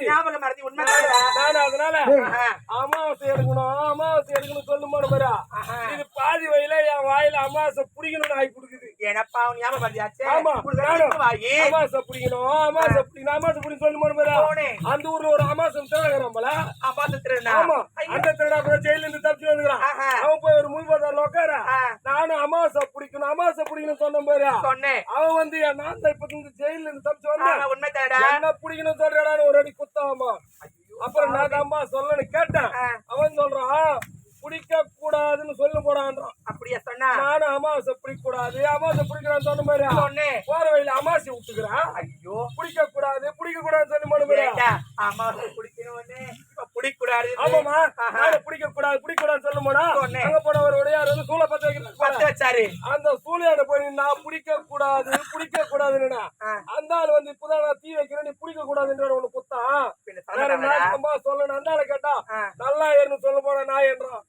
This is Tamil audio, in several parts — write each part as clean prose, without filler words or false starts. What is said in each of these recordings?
ஞாபகம் மறதி உண்மைதானடா. நான் அதனால அமாவாசை எடுக்கணும் சொல்லும் போது பாரு இது பாதி வயல என் வாயில அமாவாசை புடிக்கணும்னு ஆகி கொடுக்குது. எனப்பா ஞாபகம் மறதியாச்சே. ஆமா அமாவாசை பிடிக்கணும் அமாவாசை பிடிக்கணும் சொல்லும் போது பாரு அந்த ஊர்ல ஒரு அமாவாசை திருடங்க நம்மள அமாவாசை திருடனா. ஆமா அந்த திருடா கூட ஜெயில இருந்து தப்பிச்சு வந்துக்கிறான். அவன் போய் ஒரு முன்பதாரில் உட்கார நானும் அமாவாசை பிடிக்கணும் சொன்ன பாரு சொன்னேன். அவன் வந்து நான் தான் இப்ப ஜெயில இருந்து தப்பிச்சு வந்தேன் உண்மை தேடா என்ன பிடிக்கணும் சொல்றான்னு ஒரு அடி குத்தாமா. அப்புறம் நான் அம்மா சொல்லன்னு கேட்டேன். அவன் சொல்றான் பிடிக்க கூடாதுன்னு சொல்ல போடான்றான். அப்படியா சொன்னா நானும் அமாவாசை பிடிக்க கூடாது அமாவாசை பிடிக்கிறான்னு சொன்ன மாதிரி போற வழியில அமாவாசை விட்டுக்கிறான். ஐயோ பிடிக்க கூடாதுன்னு சொல்லும் போது அமாவாசை பிடிக்கணும்னு பிடிக்க கூடாது. ஆமாமா நானும் பிடிக்க கூடாதுன்னு சொல்லும் போனா அங்க போன ஒரு உடையார் வந்து சூளை பத்த வச்சாரு. அந்த சூளையாட போய் நான் பிடிக்க கூடாதுன்னா அந்த ஆள் வந்து இப்பதான் நான் தீ வைக்கிறேன் நீ பிடிக்க கூடாதுன்ற ஒண்ணு குத்தான். அம்மா சொல்லணும் அந்த ஆளை கேட்டா நல்லா ஏறணும் சொல்ல போனா நான் என்றான்.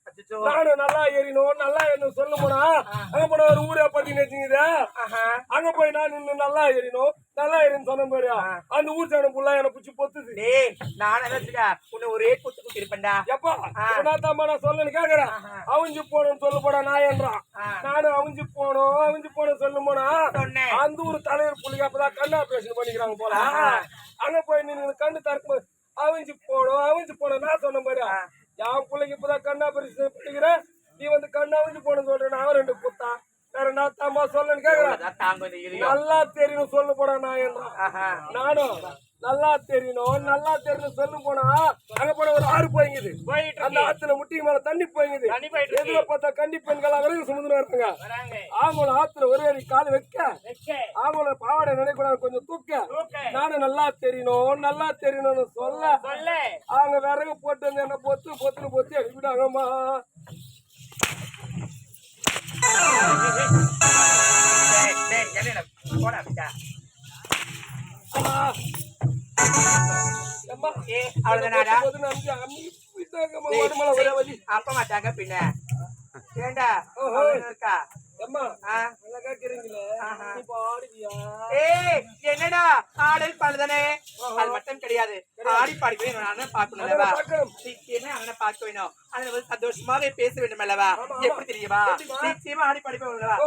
நானும் நல்லா ஏறினோம் சொல்லும் போனா அங்க போன ஒரு ஊரை பத்தி நினைச்சுங்குது. அங்க போய் நான் இன்னும் நல்லா ஏறினு சொன்ன பாரு அந்த ஊர் சேனம் புள்ளா என்ன பிடிச்சி பொத்துது. நான் உன்னை ஒரே குத்து இருப்பேன்டா. எப்பா நான் சொல்லு கேக்குறேன் அவிஞ்சு போனோம்னு சொல்ல போடா நான் என்றான். நானும் அவிஞ்சு போனோம் சொல்லும் போனா அந்த ஊர் தலைவர் புள்ளிங்க அப்பதான் கண் ஆபரேஷன் பண்ணிக்கிறாங்க போல. அங்க போய் நீங்க கண்ணு தரக்கும் அவிஞ்சு போனோம் நான் சொன்ன பாரு என் பிள்ளைக்கு இப்பதான் கண் ஆபரேஷன் பண்ணிக்கிறேன் நீ வந்து கண் அவிஞ்சு போனோம்னு சொல்றேன். அவன் ரெண்டு குத்தான் வேற நான் தாமா சொல்லன்னு கேக்குறேன். நல்லா தெரியும் சொல்லு போடா நான் என்றான். நானும் நல்லா தெரியணும் சொல்லும் போனா அங்க போன ஒரு ஆறு போய்ங்குது. அந்த ஆத்துல முட்டி மேல தண்ணி போய்ங்குது. எதுல பார்த்தா கண்டி பெண்கள் அவரையும் சுமந்துனா இருக்காங்க. அவங்கள ஆத்துல ஒரே அடி கால வைக்க அவங்கள பாவாடை நினைக்கூடாது கொஞ்சம் தூக்க நானும் நல்லா தெரியணும்னு சொல்ல அவங்க விறகு போட்டு வந்து என்ன பொத்து அடிக்கிட்டாங்கம்மா. அப்ப மாட்டாங்க பின்ன ஏண்டா இருக்கா என்னடா ஆடல் பாடுதானே அது மட்டும் கிடையாது ஆடி பாடிக்கணும் அண்ணன் பார்க்கணும் அல்லவா அண்ணனை பார்க்க வேணும் அதுல வந்து சந்தோஷமாவே பேச வேண்டும் அல்லவா எப்படி தெரியுமா நிச்சயமா ஆடி பாடிப்போம் அல்லவா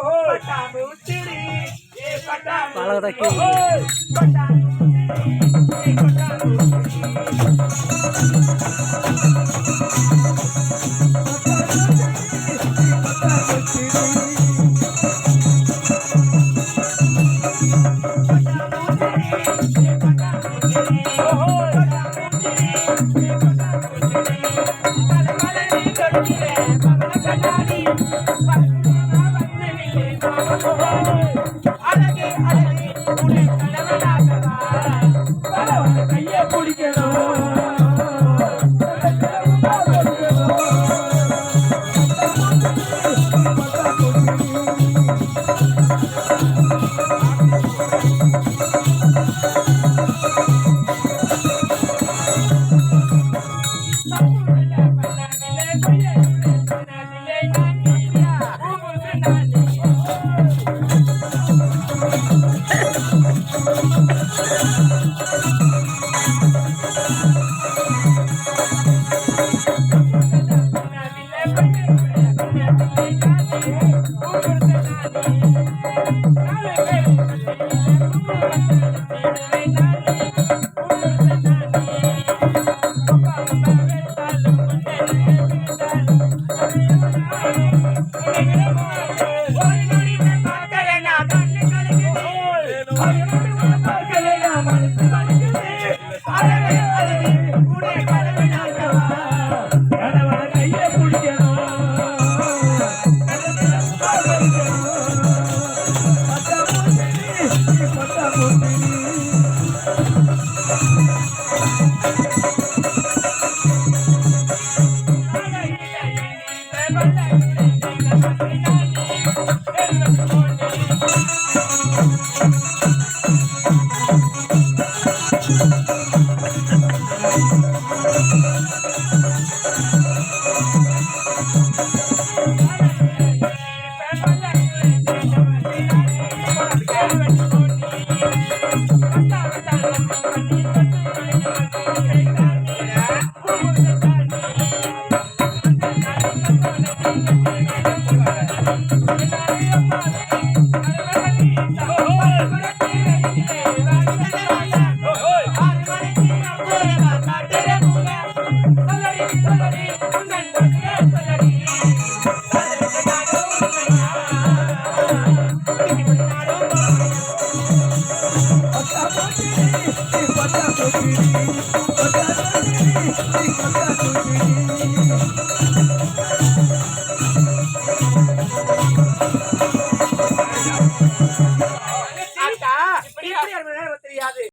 Pata